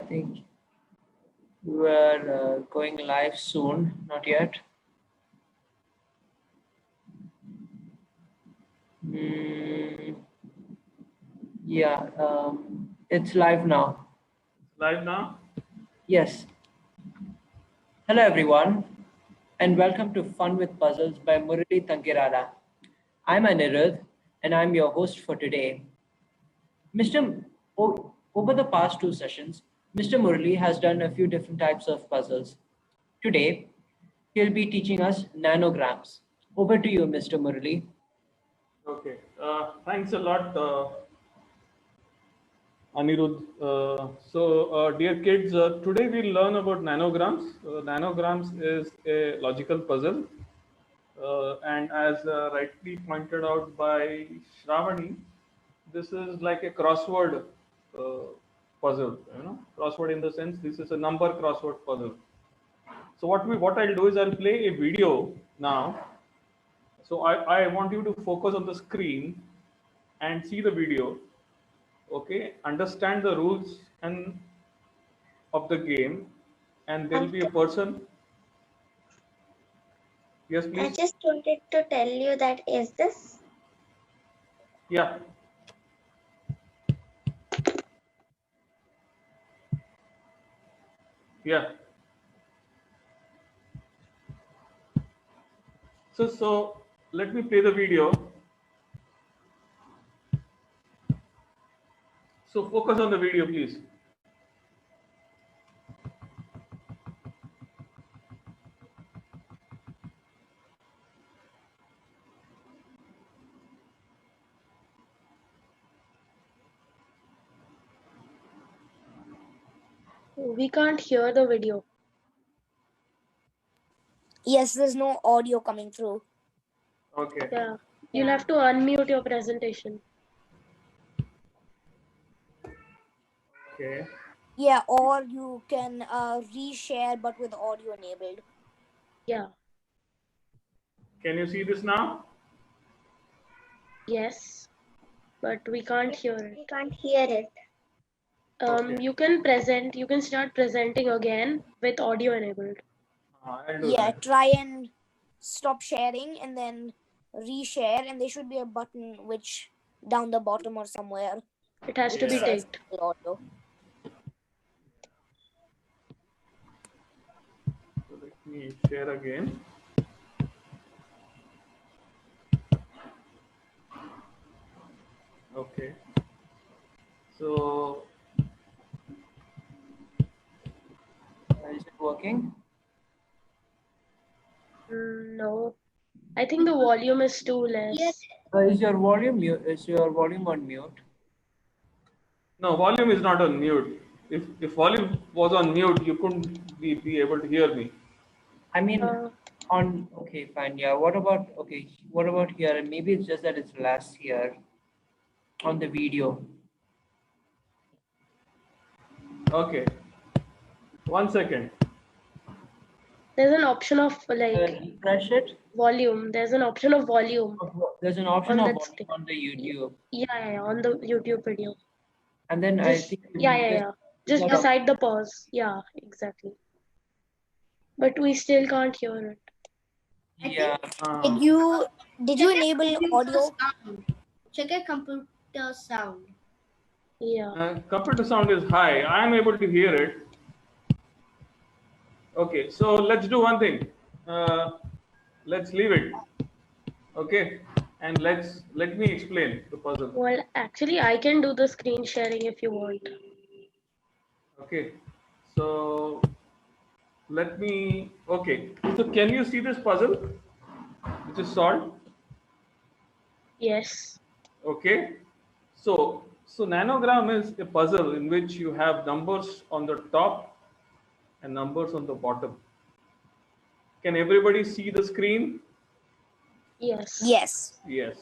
think we're going live soon. Not yet. Mm, yeah, it's live now. Live now? Yes. Hello, everyone, and welcome to Fun with Puzzles by Murali Tankirada. I'm Anirudh, and I'm your host for today. Over the past two sessions, Mr. Murali has done a few different types of puzzles. Today, he'll be teaching us nanograms. Over to you, Mr. Murali. Okay. Thanks a lot, Anirudh. Dear kids, today we'll learn about nanograms. Nanograms is a logical puzzle. And as rightly pointed out by Shravani, this is like a crossword puzzle. Crossword in the sense this is a number crossword puzzle. So what I'll do is I'll play a video now. So I want you to focus on the screen and see the video. Okay, understand the rules and of the game, and there will be a person. Yes, I please. just wanted to tell you that is this? Yeah. Yeah. So let me play the video. So focus on the video, please. We can't hear the video. Yes, there's no audio coming through. Okay. Yeah. You'll have to unmute your presentation. Okay. Yeah, or you can reshare but with audio enabled. Yeah. Can you see this now? Yes. But we can't hear it. We can't hear it. Okay. You can start presenting again with audio enabled. I'll do Yeah, that. try and stop sharing and then reshare, and there should be a button which down the bottom or somewhere. It has to be Yeah. ticked. Audio. So let me share again. Okay. So Is it working? No. I think the volume is too less. Yes. Is your volume mute? Is your volume on mute? no, volume is not on mute. If volume was on mute, you couldn't be able to hear me. I mean, okay, fine. Yeah. What about here? And maybe it's just that it's less here on the video. Okay. 1 second. There's an option of Refresh it. volume. There's an option of volume. There's an option On of that volume on the YouTube. Yeah, on the YouTube video. And then I Just, think yeah. Just that beside the pause. Yeah, exactly. But we still can't hear it. Yeah. Did you enable audio? Check a computer sound. Yeah. Computer sound is high. I am able to hear it. Okay, so let's do one thing. Let's leave it. Okay, and let me explain the puzzle. Well, actually, I can do the screen sharing if you want. Okay, so let me. Okay, so can you see this puzzle, which is solved? Yes. Okay, so nanogram is a puzzle in which you have numbers on the top and numbers on the bottom. Can everybody see the screen? Yes. Yes. Yes.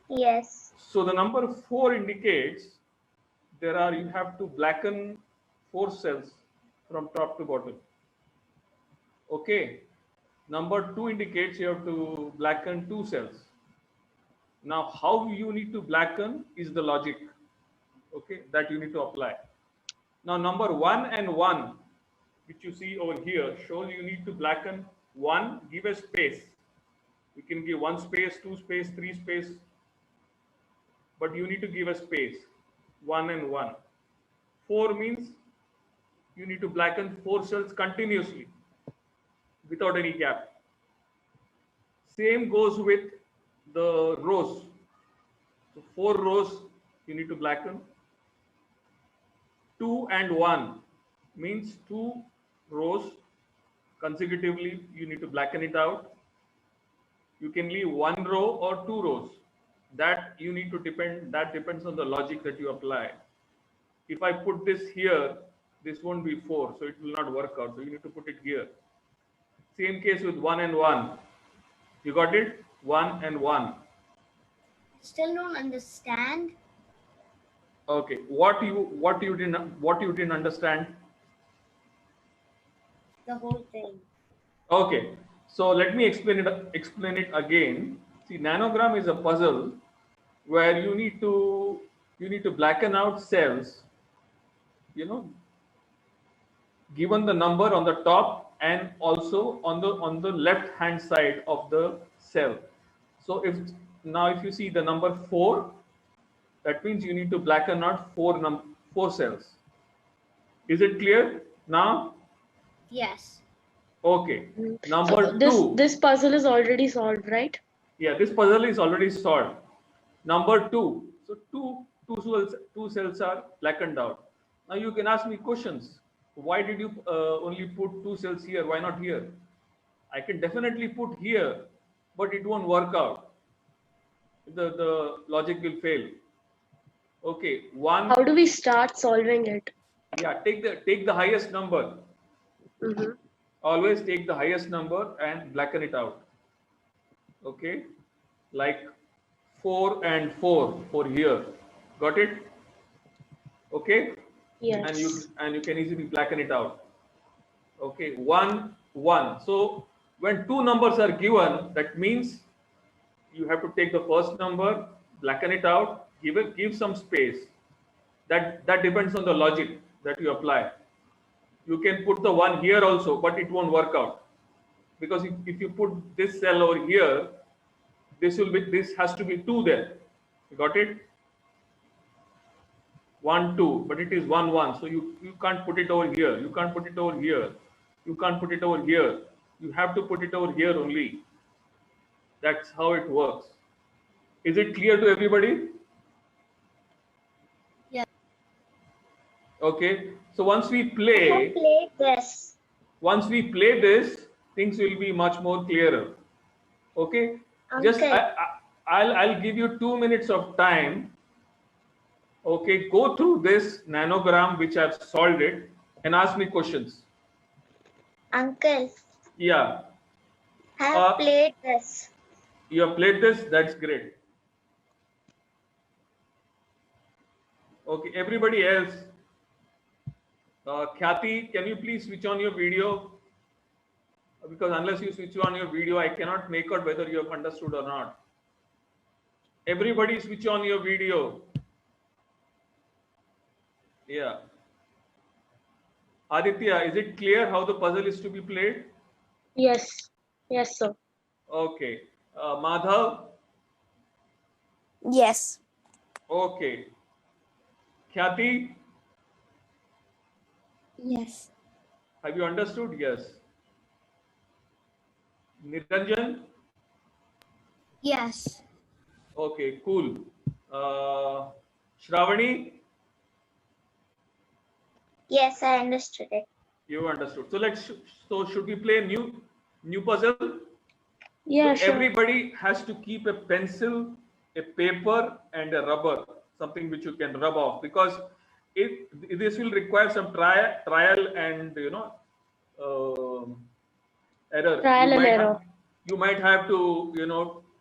Yes. So the number 4 indicates you have to blacken 4 cells from top to bottom. Okay. Number 2 indicates you have to blacken 2 cells. Now, how you need to blacken is the logic, okay, that you need to apply. Now number 1 and 1, which you see over here, shows you need to blacken 1, give a space. You can give 1 space, 2 space, 3 space, but you need to give a space, 1 and 1. 4 means you need to blacken 4 cells continuously without any gap. Same goes with the rows. So 4 rows you need to blacken. 2 and 1 means 2 rows consecutively you need to blacken it out. You can leave 1 row or 2 rows. That you need to that depends on the logic that you apply. If I put this here, this won't be 4, so it will not work out. So you need to put it here. Same case with 1 and 1. You got it? 1 and 1. Still don't understand. Okay. What you didn't understand? The whole thing. Okay. So let me explain it again. See, nanogram is a puzzle where you need to blacken out cells, you know, given the number on the top and also on the left hand side of the cell. So if you see the number 4, that means you need to blacken out 4 cells. Is it clear now? Yes. Okay. So Number 2. this puzzle is already solved, right? Yeah, this puzzle is already solved. Number 2. So two cells are blackened out. Now you can ask me questions. Why did you only put 2 cells here? Why not here? I can definitely put here, but it won't work out. The logic will fail. Okay, 1. How do we start solving it? Yeah, take the highest number. Mm-hmm. Always take the highest number and blacken it out. Okay, like 4 and 4 for here. Got it? Okay. Yes. And you can easily blacken it out. Okay, 1 1. So when 2 numbers are given, that means you have to take the first number, blacken it out, give some space. That depends on the logic that you apply. You can put the 1 here also, but it won't work out, because if you put this cell over here, this has to be 2 there. You got it? 1 2, but it is 1 1. So you can't put it over here. You can't put it over here. You can't put it over here. You have to put it over here only. That's how it works. Is it clear to everybody? Yeah. Okay. So once we play this. things will be much more clearer. Okay. Just Okay. I'll give you 2 minutes of time. Okay, go through this nanogram which I've solved it and ask me questions. Uncle, Yeah. I have played this. You have played this? That's great. Okay, everybody else. Khyati, can you please switch on your video? Because unless you switch on your video, I cannot make out whether you have understood or not. Everybody switch on your video. Yeah. Aditya, is it clear how the puzzle is to be played? Yes. Yes, sir. Okay. Madhav? Yes. Okay. Khyati, Yes. have you understood? Yes. Niranjan? Yes. Okay, cool. Shravani, Yes, I understood it. you understood. So should we play a new puzzle? Yeah, So sure. everybody has to keep a pencil, a paper, and a rubber, something which you can rub off, because this will require some trial and error. Trial and error. You might have to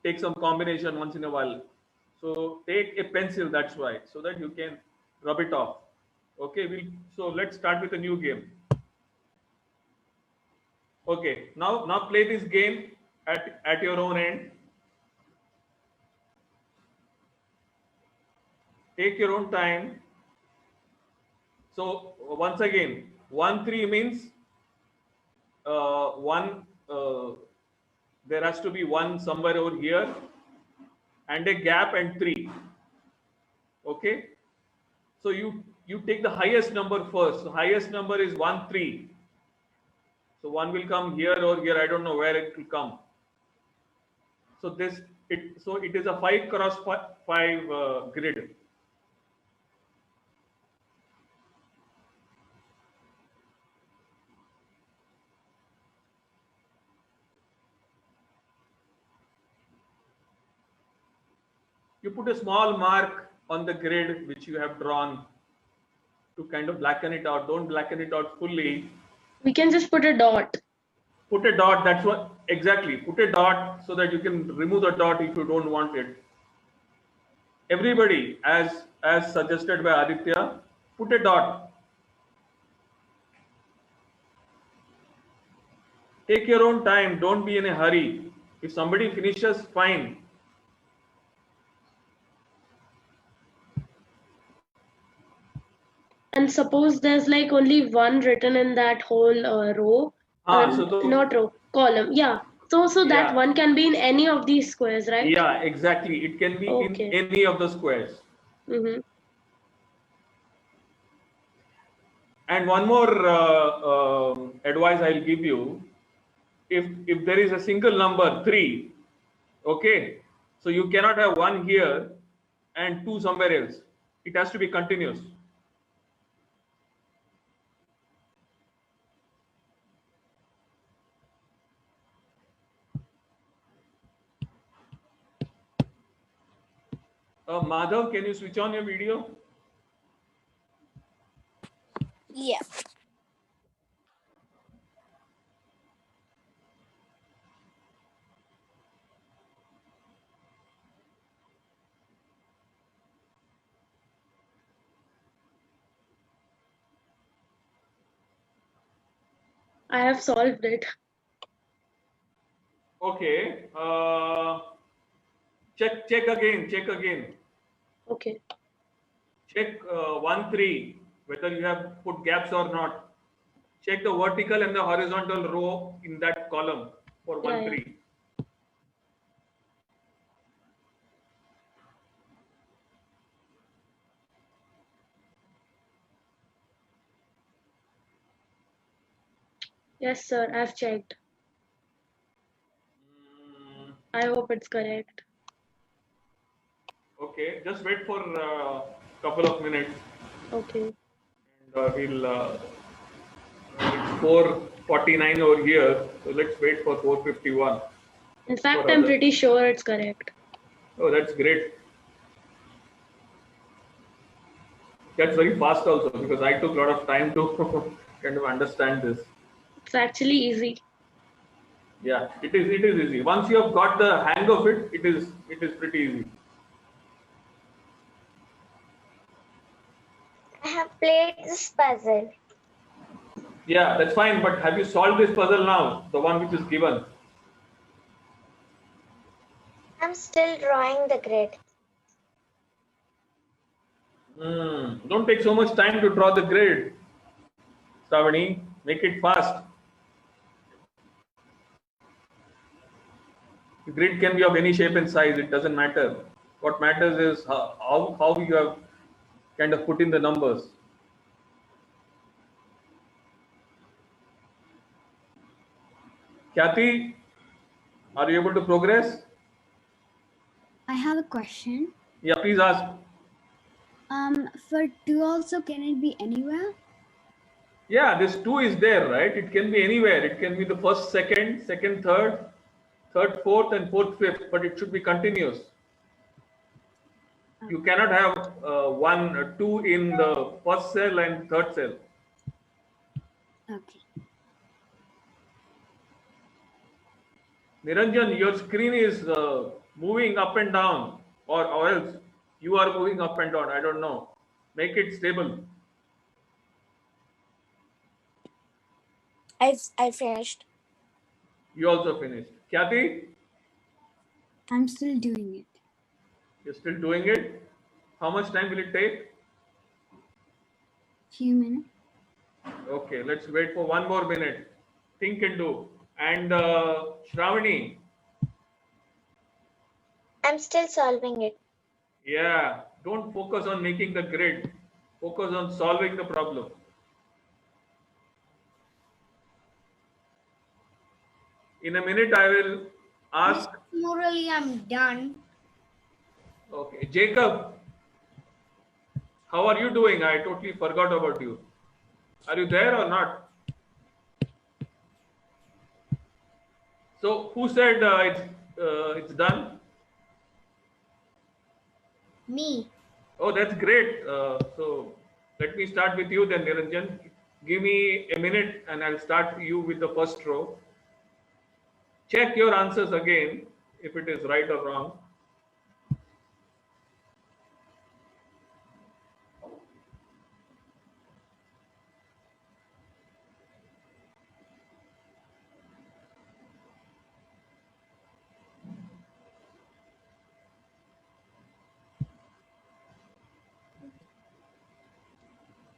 take some combination once in a while. So take a pencil, that's why, so that you can rub it off. Okay, so let's start with a new game. Okay, now play this game at your own end. Take your own time. So once again, 1, 3 means one. There has to be one somewhere over here, and a gap and 3. Okay. So you take the highest number first. So highest number is 1, 3. So one will come here or here. I don't know where it will come. So it is a 5 cross 5 grid. You put a small mark on the grid which you have drawn to kind of blacken it out. Don't blacken it out fully. We can just put a dot. Put a dot. That's what exactly. Put a dot so that you can remove the dot if you don't want it. Everybody, as suggested by Aditya, put a dot. Take your own time. Don't be in a hurry. If somebody finishes, fine. And suppose there's like only one written in that whole row. Not row, column. Yeah. So that Yeah. one can be in any of these squares, right? Yeah, exactly. It can be in any of the squares. Mm-hmm. And one more advice I'll give you. If there is a single number 3, okay, so you cannot have 1 here and 2 somewhere else. It has to be continuous. Madhav, can you switch on your video? Yeah. I have solved it. Okay. Check again. Okay. Check 1, 3 whether you have put gaps or not. Check the vertical and the horizontal row in that column for 1, 3. Yes, sir. I've checked. I hope it's correct. Okay, just wait for a couple of minutes. Okay. And it's 4:49 over here, so let's wait for 4:51. In fact, I'm pretty sure it's correct. Oh, that's great. That's very fast also, because I took a lot of time to kind of understand this. It's actually easy. Yeah, it is easy. Once you have got the hang of it, it is pretty easy. I have played this puzzle. Yeah, that's fine, but have you solved this puzzle now? The one which is given? I'm still drawing the grid. Don't take so much time to draw the grid. Stravani, make it fast. The grid can be of any shape and size, it doesn't matter. What matters is how you have kind of put in the numbers. Kathy, are you able to progress? I have a question. Yeah, please ask. For 2 also, can it be anywhere? Yeah, this 2 is there, right? It can be anywhere. It can be the first, second, third, fourth, and fourth, fifth, but it should be continuous. You cannot have 2 in the first cell and third cell. Okay. Niranjan, your screen is moving up and down, or else you are moving up and down. I don't know. Make it stable. I finished. You also finished. Kathy? I'm still doing it. You're still doing it? How much time will it take? Few minutes. Okay, let's wait for 1 more minute. Think and do. And Shravani, I'm still solving it. yeah, don't focus on making the grid. Focus on solving the problem. In a minute, I will ask. Morally, I'm done. Okay, Jacob, how are you doing? I totally forgot about you. Are you there or not? So, who said it's done? Me. Oh, that's great. So, let me start with you then, Niranjan. Give me a minute and I'll start you with the first row. Check your answers again if it is right or wrong.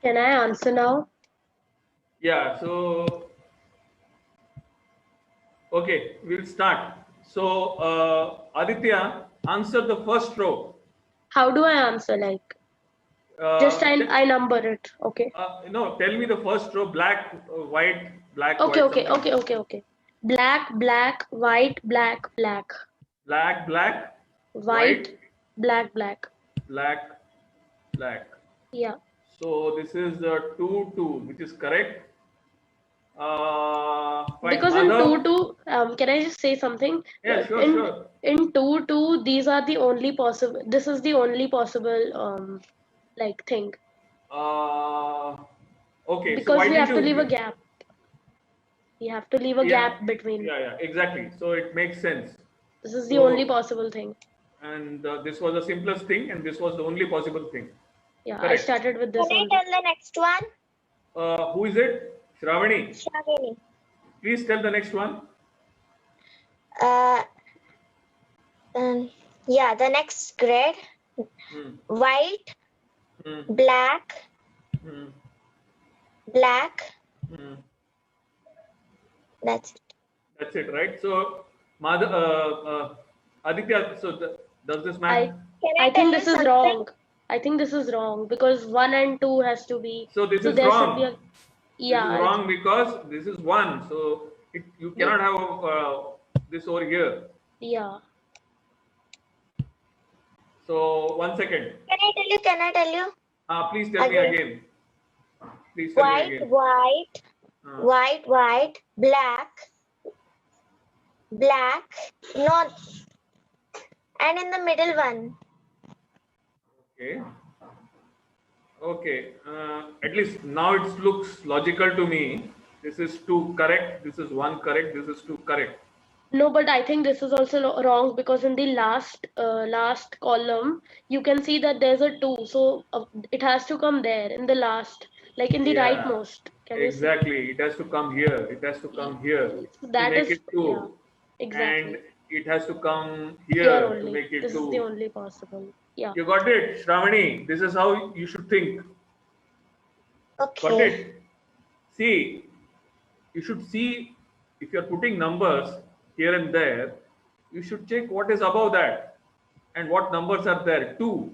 Can I answer now? Yeah, so okay, we'll start. So, Aditya, answer the first row. How do I answer? Like, just I number it. Okay. No, tell me the first row: black, white, black, Okay, white. okay, okay, okay, okay. Black, black, white, black, black. Black, black, White, black, black. black, black. Yeah. So this is 2, 2, which is correct. Fine. Because in Madhav? 2, 2, can I just say something? Yeah, sure. In 2, 2, these are the only possible. This is the only possible like thing. Okay. Because so why we did have to you leave a gap. We have to leave a gap between. Yeah, exactly. So it makes sense. This is the only possible thing. And this was the simplest thing, and this was the only possible thing. Yeah, Correct. I started with this. Can I tell the next one? Who is it? Shravani. Shravani. Please tell the next one. Yeah, the next grid. White, black, black. That's it. That's it, right? So, Aditya, so does this match? I think this is wrong. I think this is wrong because 1 and 2 has to be. So this is wrong. Yeah. This is wrong because this is 1. So you cannot have this over here. Yeah. So 1 second. Can I tell you? Please tell me again. Please tell me again. White, black, not, and in the middle one. Okay. At least now it looks logical to me. This is 2 correct. This is 1 correct. This is 2 correct. No, but I think this is also wrong because in the last column you can see that there's a 2, so it has to come there in the last, like in the rightmost. Exactly, it has to come here. It has to come here so that to make it 2. Yeah, exactly. And it has to come here only. To make it this 2. This is the only possible. Yeah. You got it, Shravani. This is how you should think. Okay. Got it? See, you should see if you're putting numbers here and there, you should check what is above that and what numbers are there. 2.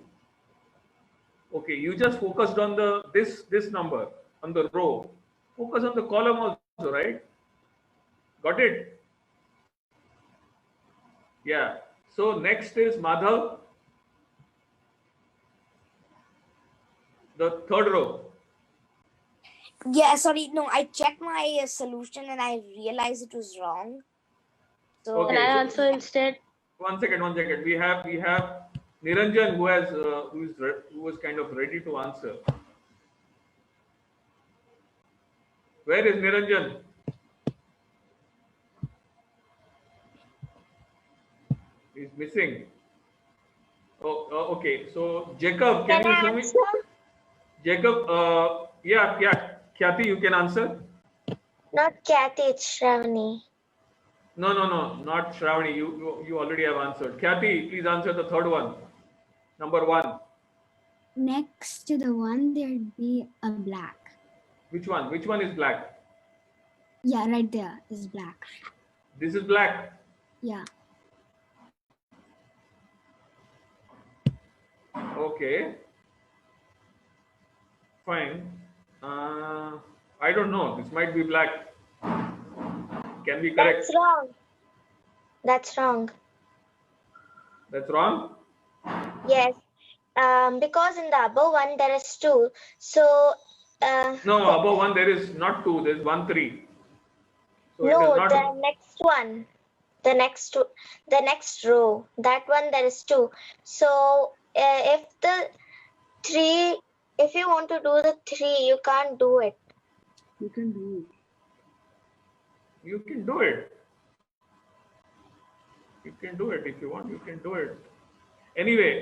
Okay, you just focused on the this number on the row. Focus on the column also, right? Got it? Yeah. So next is Madhav. The third row. Yeah, sorry. No, I checked my solution and I realized it was wrong. So Okay, can I answer instead? 1 second. We have Niranjan who was kind of ready to answer. Where is Niranjan? He's missing. Oh, okay. So Jacob, can you show me? Jacob, yeah, Khyati, you can answer. Not Kathy, it's Shravani. No, not Shravani. You already have answered. Khyati, please answer the third one. Number 1. next to the one there'd be a black. Which one? Which one is black? Yeah, right there is black. This is black. Yeah. Okay. Fine. I don't know. This might be black. Can be correct. That's wrong. That's wrong. That's wrong. Yes. Because in the above one there is 2. So No, above one there is not 2. There is 1, 3. So no, it is not. the next one. The next row. That one there is 2. So if the 3, if you want to do the 3, you can't do it. You can do it. You can do it if you want. You can do it. Anyway,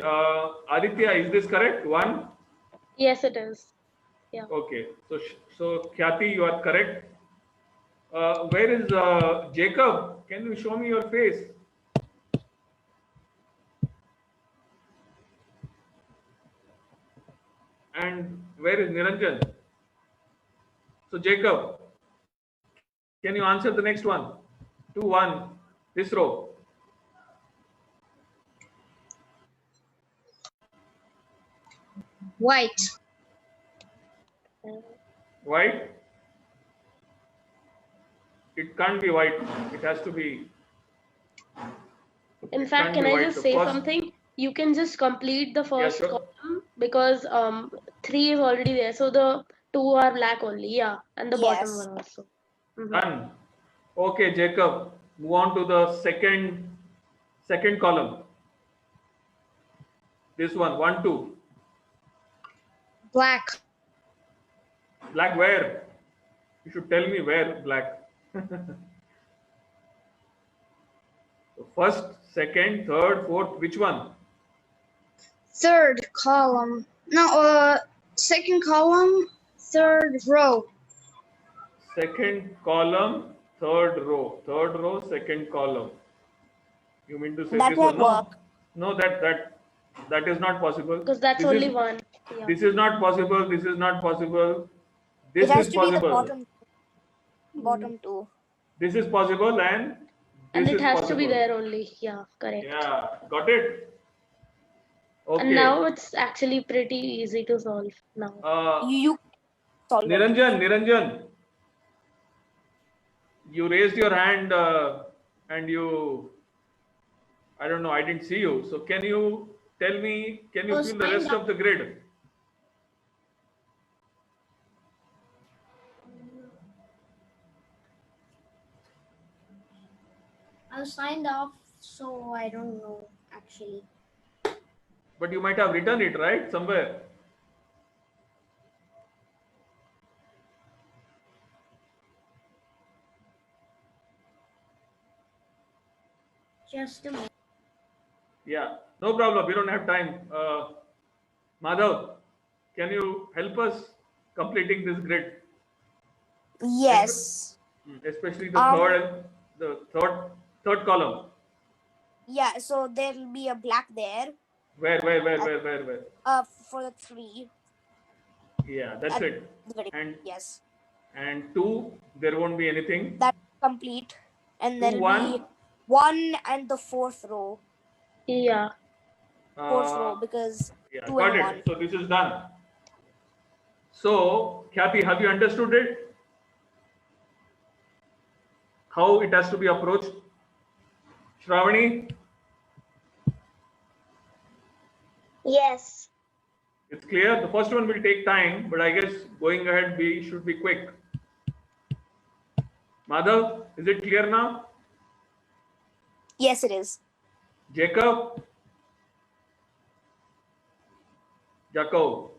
Aditya, is this correct? 1. Yes, it is. Yeah. Okay. So Khyati, you are correct. Where is Jacob? Can you show me your face? And where is Niranjan? So Jacob, can you answer the next one? 2, 1. This row. White. White? It can't be white. It has to be. In It fact, can't can be I white. just The say first- something? You can just complete the first sure. column because 3 is already there. So the 2 are black only. Yeah. And the bottom Yes. one also. Mhm. Done. Okay, Jacob. Move on to the second column. This one, 1, 2. Black. Black where? You should tell me where black. So first, second, third, fourth, which one? Third column. No, second column, third row. Second column, third row. Third row, second column. You mean to say That this won't one? work. No, that is not possible. Because that's This only is- one. Yeah. This is not possible. This is not possible. This It has is to be the possible. bottom 2. This is possible, and And this it is has to possible. be there only. Yeah, correct. Yeah, got it. Okay. And now it's actually pretty easy to solve now. You solve it. Niranjan, you raised your hand and you, I don't know, I didn't see you. So can you tell me, can you Oh, fill the signed rest up. of the grid? I was signed off, so I don't know actually. But you might have written it, right? Somewhere. Just a minute. Yeah, no problem. We don't have time. Madhav, can you help us completing this grid? Yes. Especially the Um, third and the third column. Yeah, so there'll be a black there Where? for the 3. Yeah, that's At it. the very And yes. and 2, there won't be anything. That's complete. And 2, there'll 1. be 1 and the 4th row. Yeah. 4th row because Yeah, 2 got and it. 1. So this is done. So, Khyati, have you understood it? How it has to be approached? Shravani, Yes. it's clear. The first one will take time, but I guess going ahead, we should be quick. Madhav, is it clear now? Yes, it is. Jacob? Jacob.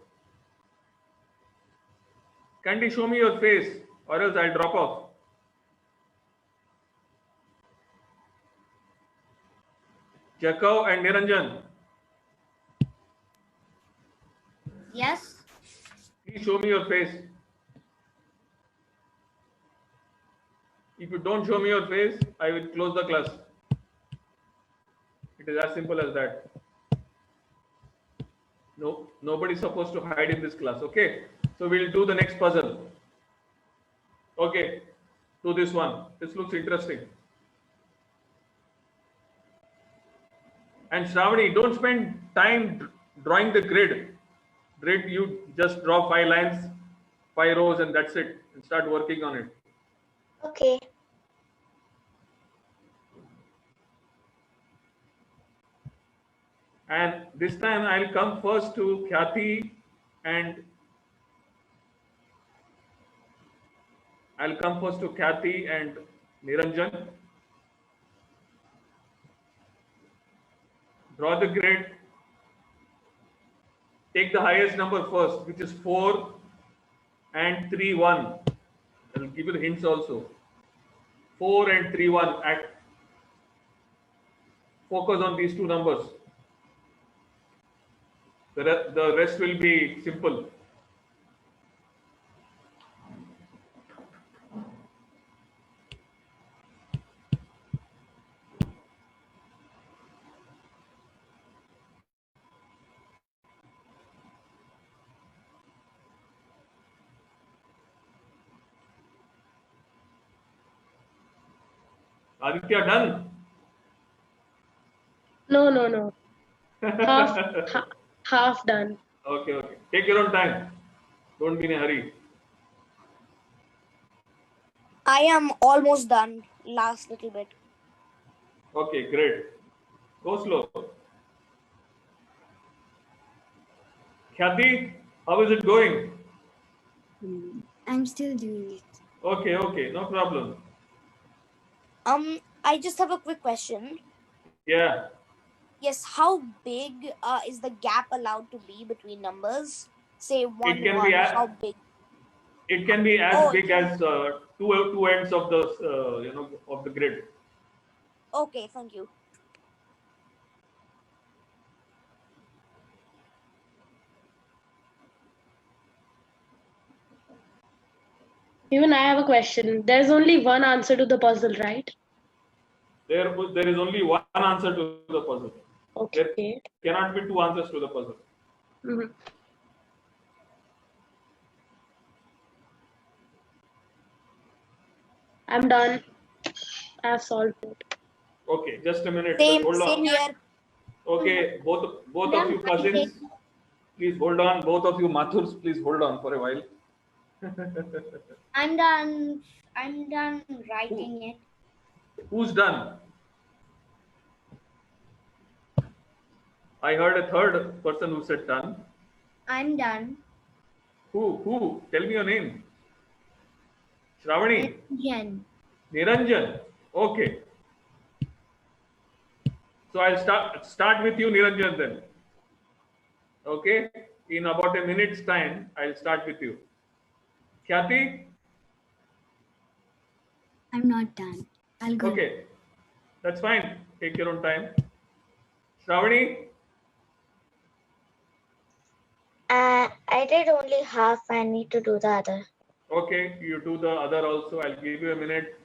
Candy, show me your face or else I'll drop off. Jacob and Niranjan, Yes. please show me your face. If you don't show me your face, I will close the class. It is as simple as that. No, nobody's supposed to hide in this class. Okay. So we'll do the next puzzle. Okay. Do this one. This looks interesting. And Shravani, don't spend time drawing the grid. Grid, you just draw 5 lines, 5 rows, and that's it. And start working on it. Okay. And this time I'll come first to Khyati and Niranjan. Draw the grid. Take the highest number first, which is 4 and 3, 1. I'll give you the hints also. 4 and 3, 1. Focus on these two numbers. The rest will be simple. Aditya, done? No. Half done. Okay. Take your own time. Don't be in a hurry. I am almost done. Last little bit. Okay, great. Go slow. Khyati, how is it going? I'm still doing it. Okay, no problem. I just have a quick question. Yeah. Yes, how big is the gap allowed to be between numbers? Say 1, can 1, be how big? It can be as Oh, big as two ends of the of the grid. Okay, thank you. Even I have a question. There's only one answer to the puzzle, right? There is only one answer to the puzzle. Okay. There cannot be two answers to the puzzle. Mhm. I'm done. I've solved it. Okay, just a minute. Same Hold on. here. Okay, both of you cousins, please hold on. Both of you Mathurs, please hold on for a while. I'm done. I'm done writing it. Who's done? I heard a third person who said done. I'm done. Who? Tell me your name. Shravani. Jen. Niranjan. Okay. So I'll start with you, Niranjan, then. Okay. In about a minute's time, I'll start with you. Khyati? I'm not done. I'll go. Okay. That's fine. Take your own time. Shravani? I did only half. I need to do the other. Okay. You do the other also. I'll give you a minute.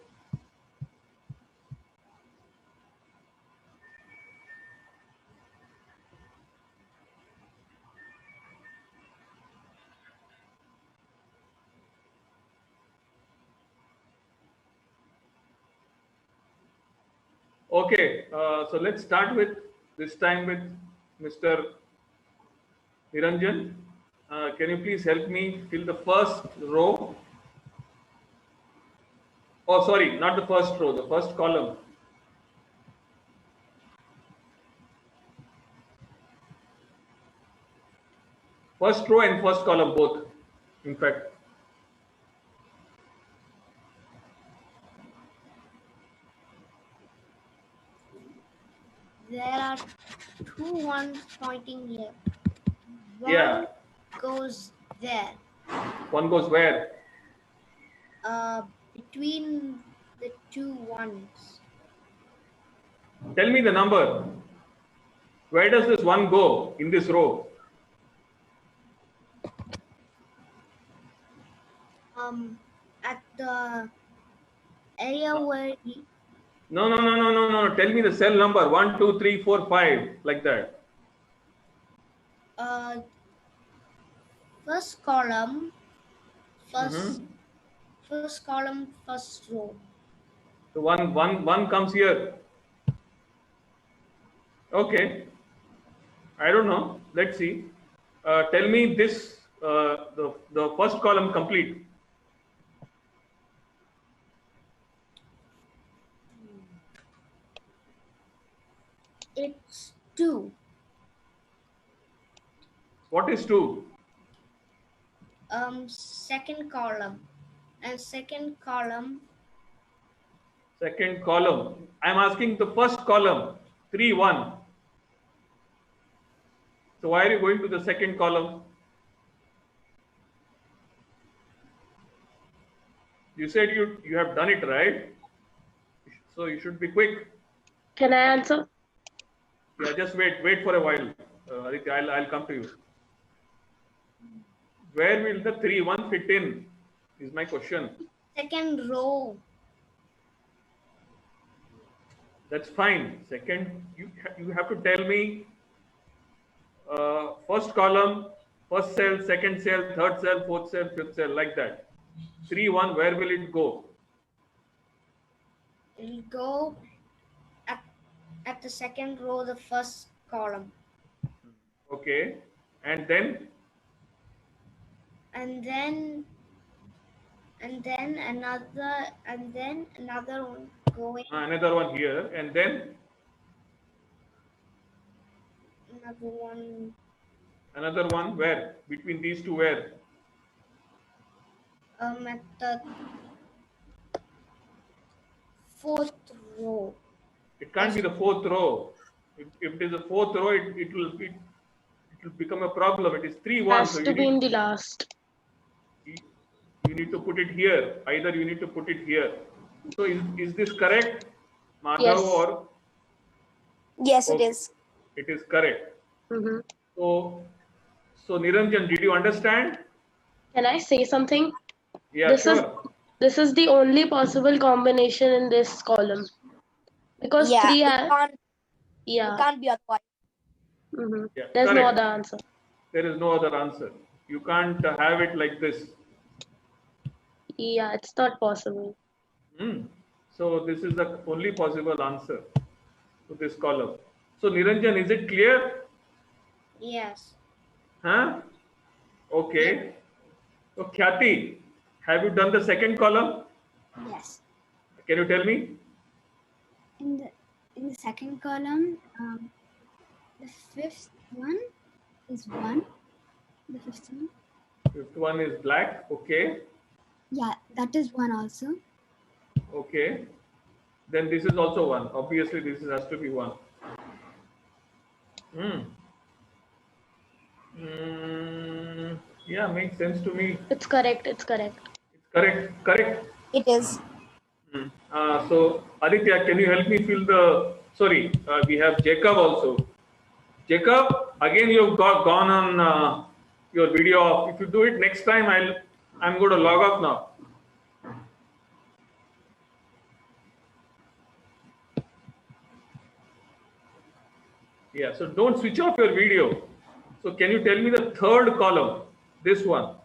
Okay, so let's start with this time with Mr. Niranjan. Can you please help me fill the first row? Oh, sorry, not the first row, the first column. First row and first column both, in fact. There are 2 ones pointing here. Yeah. Goes there. One goes where? Between the 2 ones. Tell me the number. Where does this one go in this row? At the area where No. Tell me the cell number. 1, 2, 3, 4, 5, like that. Uh, first column, first column, first row. So one comes here. Okay. I don't know. Let's see. Tell me this. The first column complete. It's 2. What is 2? Second column, and second column. Second column. I'm asking the first column. 3, 1. So why are you going to the second column? You said you have done it, right? So you should be quick. Can I answer? Yeah, just wait for a while. Aditya, I'll come to you. Where will the 3, 1 fit in? Is my question. Second row. That's fine. Second, you have to tell me first column, first cell, second cell, third cell, fourth cell, fifth cell, like that. 3, 1, where will it go? It'll go at the second row, the first column. Okay. And then? And then another one going. Another one here. And then? Another one where? Between these two where? At the fourth row. It can't be the fourth row. If it is the fourth row, it will become a problem. It is 3, 1. Has So to be in the last. You need to put it here. Either you need to put it here. So is this correct, Madhav? Yes. Or Yes, okay. it is. It is correct. Mm-hmm. So Niranjan, did you understand? Can I say something? Yeah, sure. This is the only possible combination in this column. Because Yeah, 3 it has, can't, yeah. it can't be otherwise. Mm-hmm. Yeah, There's no correct. other answer. There is no other answer. You can't have it like this. Yeah, it's not possible. So this is the only possible answer to this column. So Niranjan, is it clear? Yes. Huh? Okay. So Khyati, have you done the second column? Yes. Can you tell me? In the second column, the fifth one is 1. The fifth one. Fifth one is black. Okay. Yeah, that is 1 also. Okay. Then this is also 1. Obviously, this has to be 1. Yeah, makes sense to me. It's correct. It's correct. It's correct. It is. So Aditya, can you help me fill the? Sorry, we have Jacob also. Jacob, again you've gone on your video off. If you do it next time, I'm going to log off now. Yeah, so don't switch off your video. So can you tell me the third column? This one.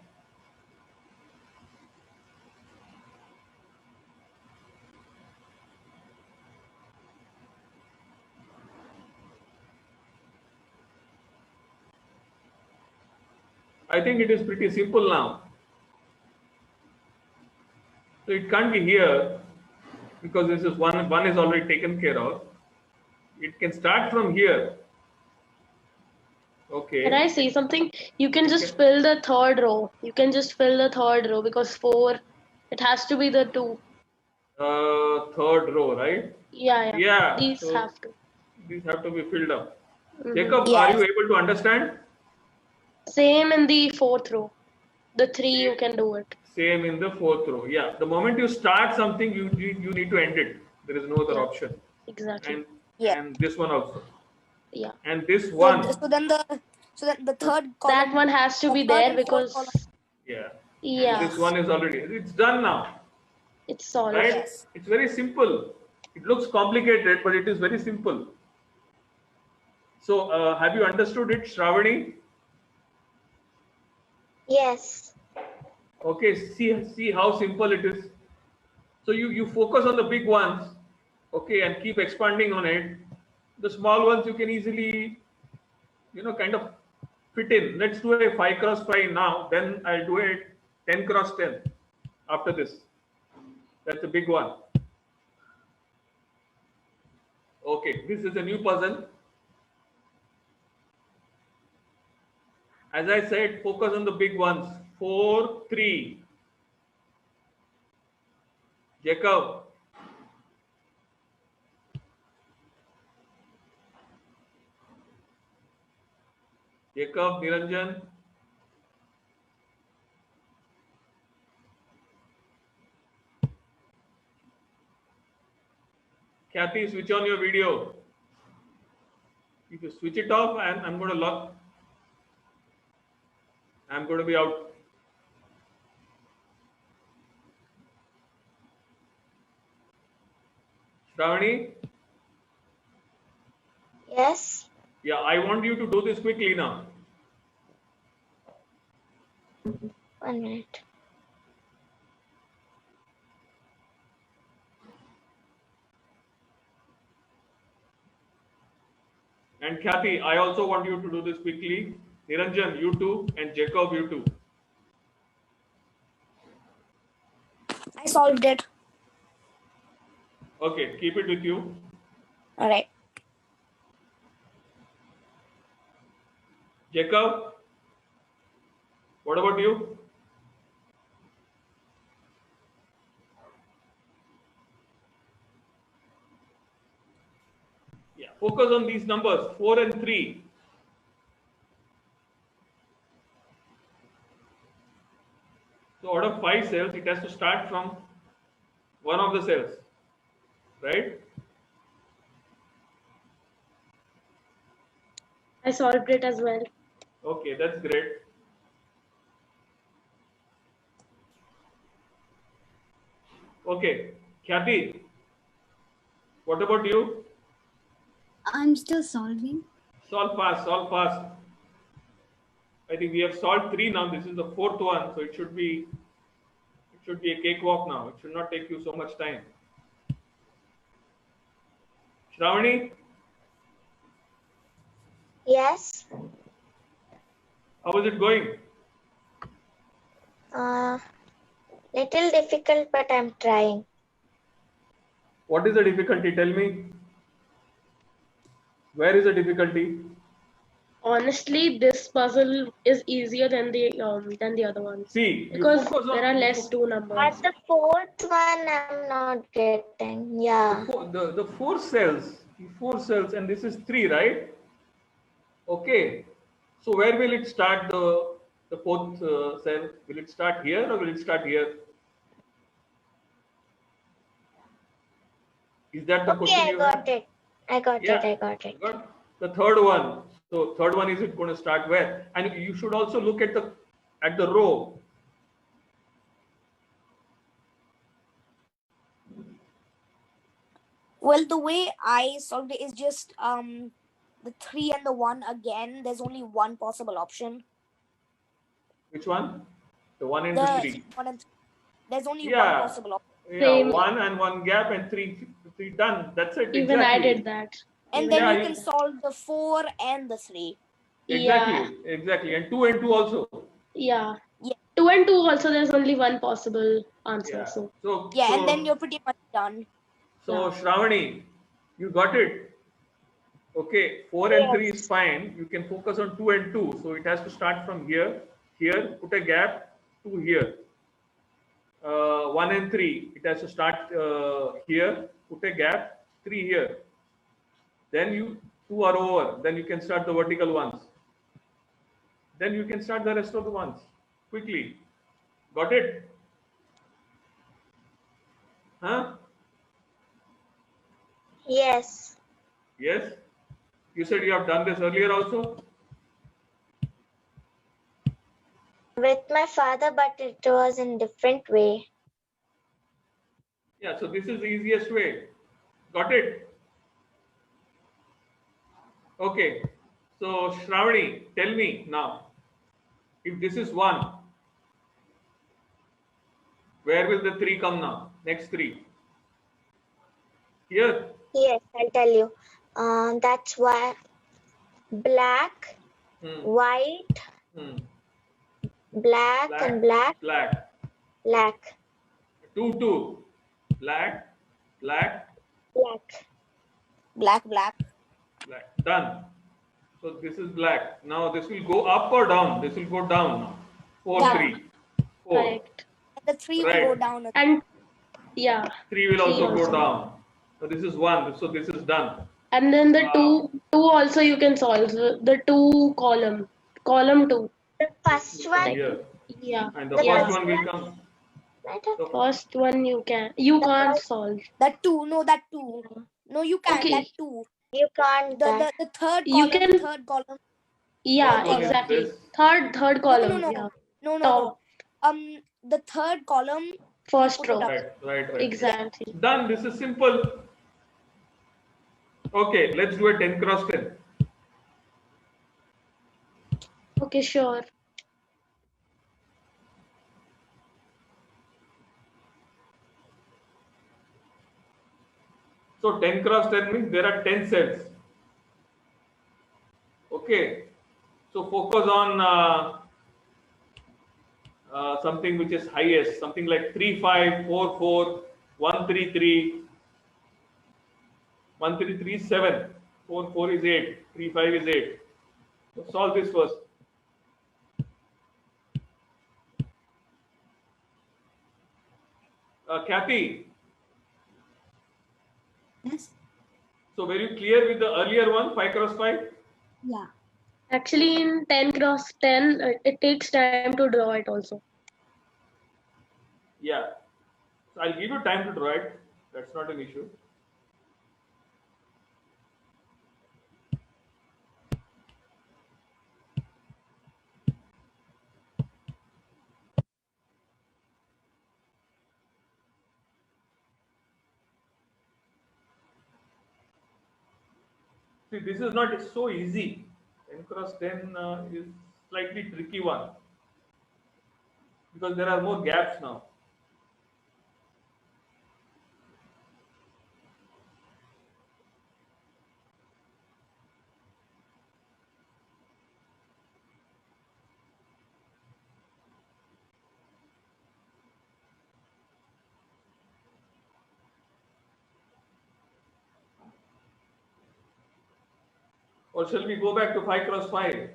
I think it is pretty simple now. So it can't be here because this is one is already taken care of. It can start from here. Okay. Can I say something? You can just fill the third row. You can just fill the third row because 4, it has to be the 2. Third row, right? Yeah. Yeah. These so have to. These have to be filled up. Mhm. Jacob, Yes. are you able to understand? Same in the 4th row. The 3 you can do it. Same in the 4th row. Yeah. The moment you start something, you need to end it. There is no other Yeah. option. Exactly. And this one also. Yeah. And this one. So then the third column. That one has to be the third there and fourth because column. Yeah. yeah, This one is already. It's done now. it's solid. Right? Yes. It's very simple. It looks complicated, but it is very simple. So have you understood it, Shravani? Yes. Okay, see how simple it is. So you focus on the big ones, okay, and keep expanding on it. The small ones you can easily, kind of fit in. Let's do a 5 cross 5 now. Then I'll do a 10 cross 10 after this. That's a big one. Okay, this is a new puzzle. As I said, focus on the big ones. 4, 3. Jacob. Jacob, Niranjan. Kathy, switch on your video. If you switch it off, I'm going to lock. I'm going to be out. Shravani? Yes. Yeah, I want you to do this quickly now. 1 minute. And Kathy, I also want you to do this quickly. Niranjan, you too, and Jacob, you too. I solved it. Okay, keep it with you. All right. Jacob, what about you? Yeah, focus on these numbers, 4 and 3. So out of 5 cells, it has to start from one of the cells, right? I solved it as well. Okay, that's great. Okay, Kathy, what about you? I'm still solving. Solve fast, solve fast. I think we have solved 3 now. This is the 4th one, so it should be a cakewalk now. It should not take you so much time. Shravani, Yes. how is it going? Little difficult, but I'm trying. What is the difficulty? Tell me. Where is the difficulty? Honestly, this puzzle is easier than the other ones See, because there are less 2 numbers. But the 4th one I'm not getting. Yeah. The 4 cells, and this is 3, right? Okay. So where will it start the 4th cell? Will it start here or will it start here? Is that the Okay, question I you got have? it. I got Yeah. it. I got it. Got the 3rd one. So 3rd one, is it going to start where? And you should also look at the row. Well, the way I solved it is just the 3 and the 1 again. There's only one possible option. Which one? The 1 and the 3. 1 and 3. There's only one Yeah. possible option. Yeah, Same. 1 and 1 gap and 3 done. That's it. Even exactly. I did that. And Even then Yeah, you you- can solve the 4 and the 3. Exactly. And 2 also. Yeah. Yeah. 2 and 2 also, there's only one possible answer. Yeah. So Yeah, so, and then you're pretty much done. So Yeah. Shravani, you got it. Okay, 4 and 3 is fine. You can focus on 2 and 2. So it has to start from here, put a gap, 2 here. 1 and 3, it has to start here, put a gap, 3 here. Then 2 are over. Then you can start the vertical ones. Then you can start the rest of the ones quickly. Got it? Huh? Yes. Yes? You said you have done this earlier also? With my father, but it was in different way. Yeah, so this is the easiest way. Got it? Okay. So Shravani, tell me now. If this is 1, Where will the 3 come now? Next 3. Here. Yes, I'll tell you. That's why black, white, Hmm. black, and black, Black. black, 2, 2. Black, black, black. Black, black. black. Done. So this is black. Now this will go up or down? This will go down now. 4, Down. 3. 4. Correct. The 3 will Right. go down. And yeah, 3 will 3 also go also. down. So this is 1. So this is done. And then the two also you can solve. The 2 column 2. The first one, Here. Yeah. And the The first first one will one- come. right? The First one you can't solve. That 2. No, that 2. No, you can. Okay. That 2. You can't. The third You column. can- Third column. Yeah, First one is exactly. this. Third column. no. Yeah. No. Top. The third column. First Put it row. up. Right. Exactly. Done. This is simple. Okay, let's do a 10 cross 10. Okay, sure. So 10 cross 10 means there are 10 cells. Okay. So focus on something which is highest, something like 3, 5, 4, 4, 1, 3, 3, 1, 3, 3, 7, 4, 4 is 8, 3, 5 is 8. So solve this first. Kathy, Yes. so were you clear with the earlier one, 5 cross 5? Yeah. Actually, in 10 cross 10, it takes time to draw it also. Yeah. So I'll give you time to draw it. That's not an issue. See, this is not so easy. 10 cross 10 is slightly tricky one because there are more gaps now. Or shall we go back to 5 cross 5?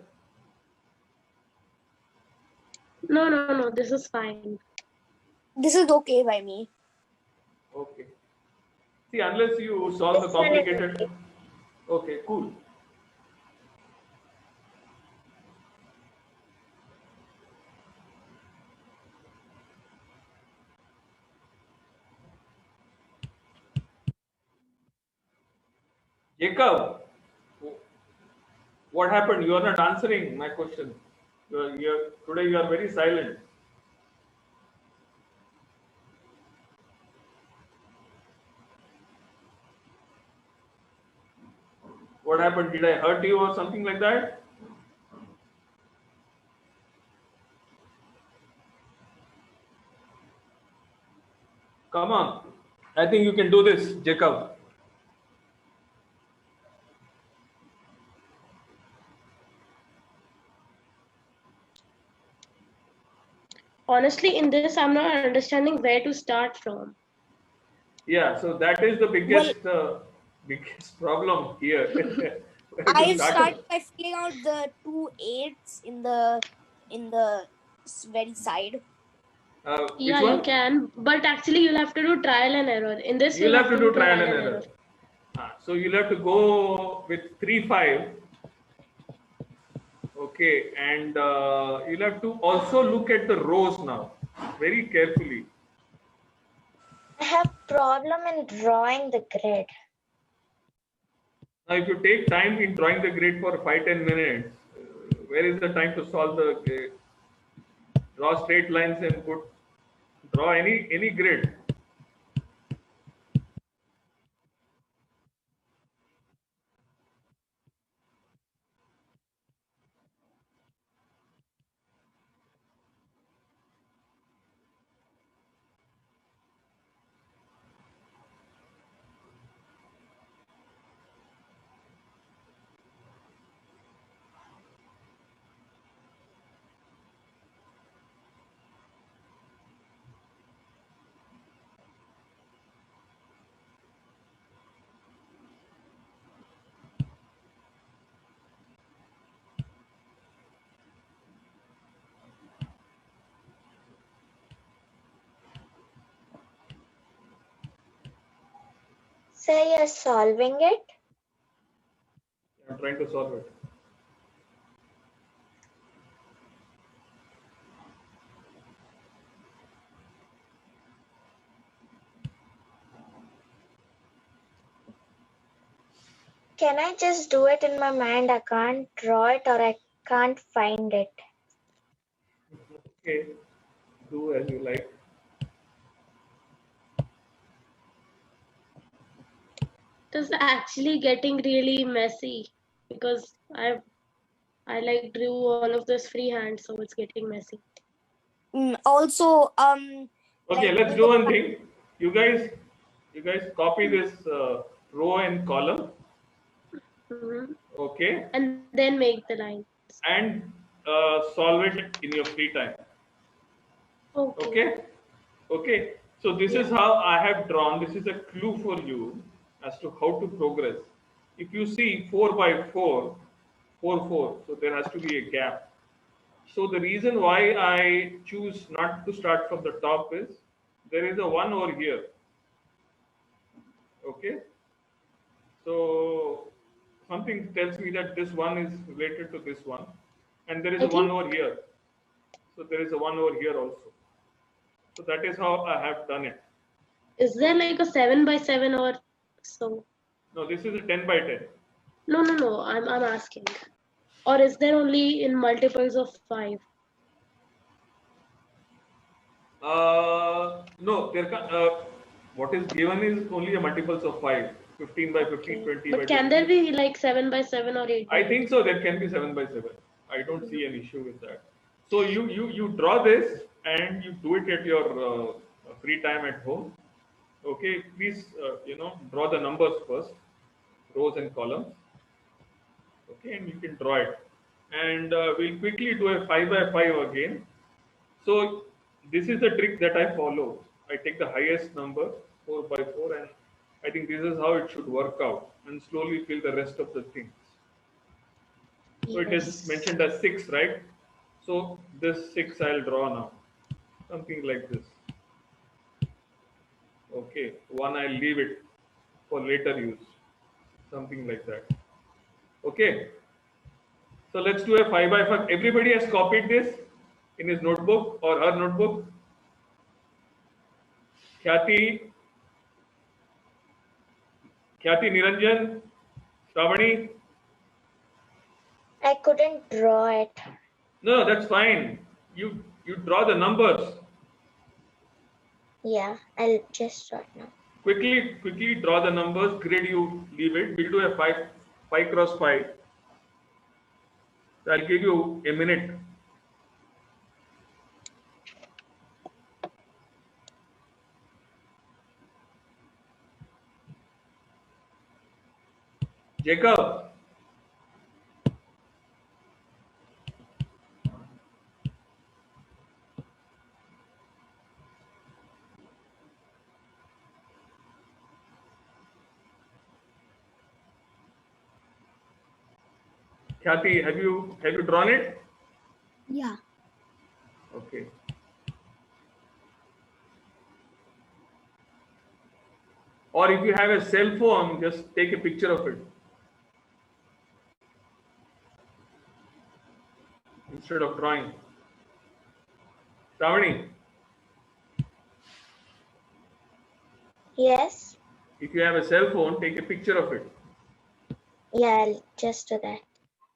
No. This is fine. This is okay by me. Okay. See, unless you solve the This one is complicated. Okay, cool. Jacob, what happened? You are not answering my question. Today you are very silent. What happened? Did I hurt you or something like that? Come on. I think you can do this, Jacob. Honestly, in this, I'm not understanding where to start from. Yeah, so that is the biggest problem here. Where to I start? start by filling out the 2 8s in the very side. Which Yeah, one? you can, but actually you'll have to do trial and error. In this, You'll have to do trial and error. So you'll have to go with 3, 5. Okay, and you'll have to also look at the rows now very carefully. I have problem in drawing the grid. Now, if you take time in drawing the grid for 5-10 minutes, where is the time to solve the draw straight lines and draw any grid? Sir, you're solving it? I'm trying to solve it. Can I just do it in my mind? I can't draw it or I can't find it. Okay, do as you like. It is actually getting really messy because I like drew all of this freehand, so it's getting messy. Also, Okay, like let's do one thing. You guys copy this row and column. Mhm. Okay, And then make the line. and solve it in your free time. Okay. Okay, okay. So this is how I have drawn. This is a clue for you as to how to progress. If you see 4 by 4, 4, 4, so there has to be a gap. So the reason why I choose not to start from the top is there is a 1 over here. Okay, so something tells me that this one is related to this one, and there is I a 1 think over here. So there is a 1 over here also. So that is how I have done it. is there like a 7 by 7 or so? No, this is a 10 by 10. No. I'm asking. Or is there only in multiples of 5? No, what is given is only a multiples of 5. 15 by 15, Okay. 20 by But can 20. there be like 7 by 7 or 8 by I 8? think so. There can be 7 by 7. I don't see an issue with that. So you draw this and you do it at your free time at home. Okay, please draw the numbers first, rows and columns. Okay, and you can draw it. And we'll quickly do a 5 by 5 again. So this is the trick that I follow. I take the highest number, 4 by 4, and I think this is how it should work out, and slowly fill the rest of the things. So it is mentioned as 6, right? So this 6 I'll draw now. Something like this. Okay, 1 I'll leave it for later use. Something like that. Okay. So let's do a 5 by 5. Everybody has copied this in his notebook or her notebook. Khyati, Niranjan, Shravani. I couldn't draw it. No, that's fine. You draw the numbers. Yeah, I'll just draw it now. Quickly draw the numbers. Grid you leave it. We'll do a 5 cross 5. So I'll give you a minute. Jacob. Khyati, have you drawn it? Yeah. Okay. Or if you have a cell phone, just take a picture of it instead of drawing. Shravani, Yes? if you have a cell phone, take a picture of it. Yeah, I'll just do that.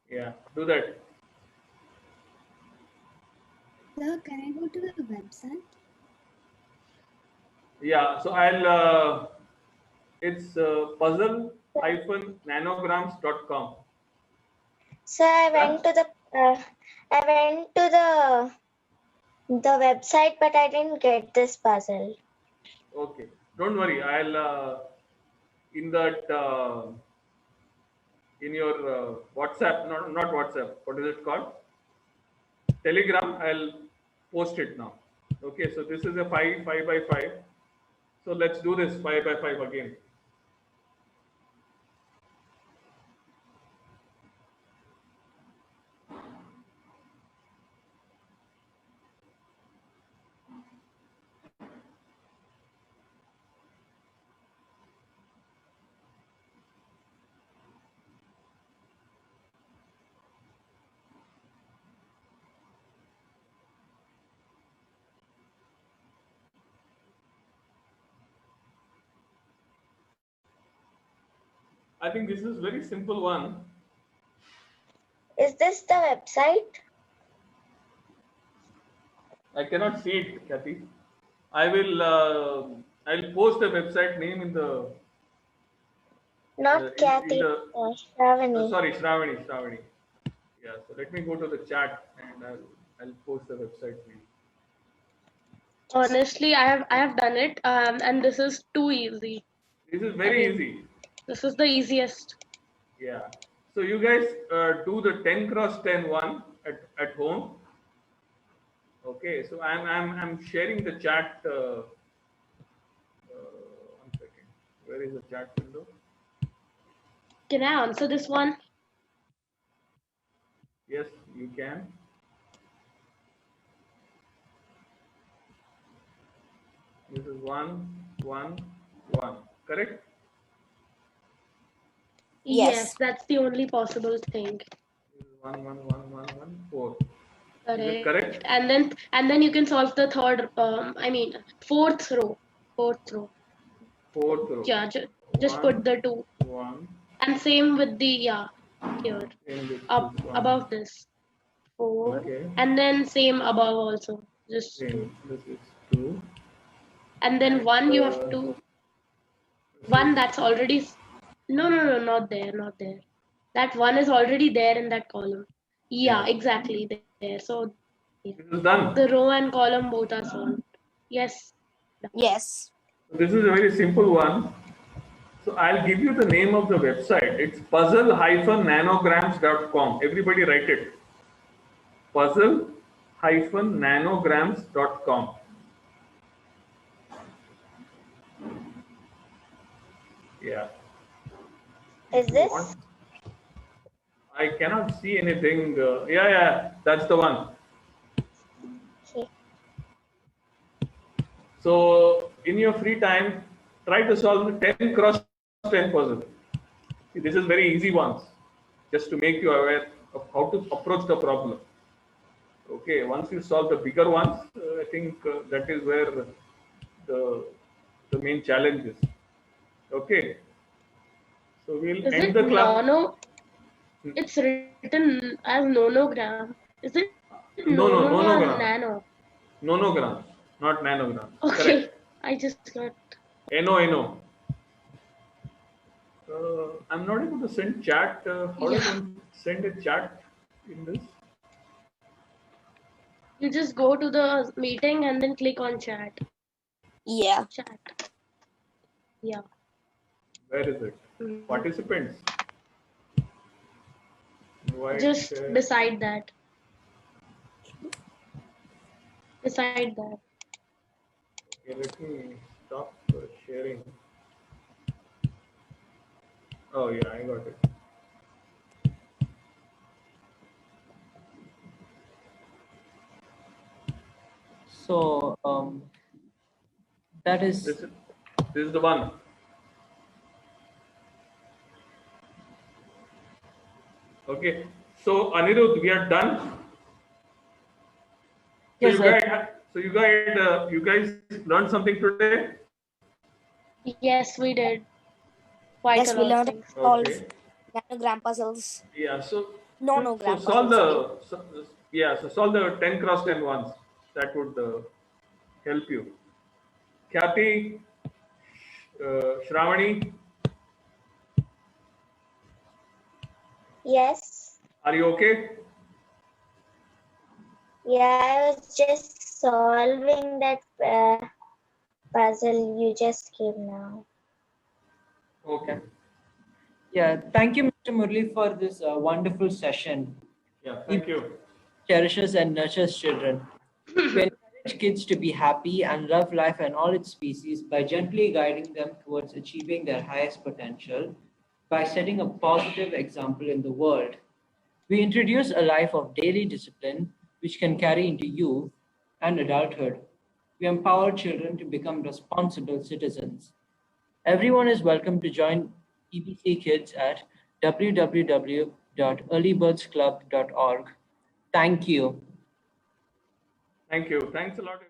Yeah, do that. Sir, can I go to the website? Yeah, so it's puzzle-nanograms.com. So I went to the website, but I didn't get this puzzle. Okay, don't worry. I'll in that in your WhatsApp, not WhatsApp. What is it called? Telegram. I'll post it now. Okay, so this is a 5 by 5. So let's do this 5 by 5 again. I think this is very simple one. Is this the website? I cannot see it, Kathy. I will. I'll post the website name in the. Not Kathy, Shravani. Sorry, Shravani. Yeah. So let me go to the chat and I'll post the website name. Honestly, I have done it, and this is too easy. This is very easy. This is the easiest. Yeah. So you guys do the 10 cross 10 one at home. Okay. So I'm sharing the chat. One second. Where is the chat window? Can I answer this one? Yes, you can. This is 1, 1, 1. Correct? Yes. That's the only possible thing. This is 1, 1, 1, 1, 1, 4. Correct. Is it correct? And then you can solve the third. Fourth row. Fourth row. Yeah, just put the 2. 1. And same with the here. Up this one. above this. 4. Okay. And then same above also. Just Same. 2. This is 2. And then 1 you have to. 1 that's already. No, not there. That 1 is already there in that column. Yeah, exactly there. So This is done. the row and column both are solved. Yes. Yes. This is a very simple one. So I'll give you the name of the website. It's puzzle-nanograms.com. Everybody write it. Puzzle-nanograms.com. Yeah. Is this? I cannot see anything. Yeah, that's the one. Okay. So in your free time, try to solve the 10 cross 10 puzzle. See, this is very easy ones, just to make you aware of how to approach the problem. Okay, once you solve the bigger ones, I think that is where the main challenge is. Okay. So we'll Is end it the class. It's written as nonogram. Is it No, nonogram or nonogram. nano? Nonograms, not nanograms. Okay, Correct. I just got. NO. I'm not able to send chat. How do I send a chat in this? You just go to the meeting and then click on chat. Yeah. Chat. Yeah. Where is it? Mhm. Participants. Invite, Just share. beside that. Beside that. Okay, let me stop sharing. Oh yeah, I got it. So that is This is the one. Okay. So Anirudh, we are done. Yes, sir. You guys learned something today? Yes, we did. Quite Yes, a we lot learned of things. to solve Okay. nanogram puzzles. Yeah. So Nonogram solve puzzles. so solve the 10 cross 10 ones. That would help you. Kathy, Shravani, Yes. are you okay? Yeah, I was just solving that puzzle you just gave now. Okay. Yeah, thank you, Mr. Murli, for this wonderful session. Yeah. Thank you. Cherishes and nurtures children. We encourage kids to be happy and love life and all its species by gently guiding them towards achieving their highest potential by setting a positive example in the world. We introduce a life of daily discipline which can carry into youth and adulthood. We empower children to become responsible citizens. Everyone is welcome to join EBC Kids at www.earlybirdsclub.org. Thank you. Thank you. Thanks a lot.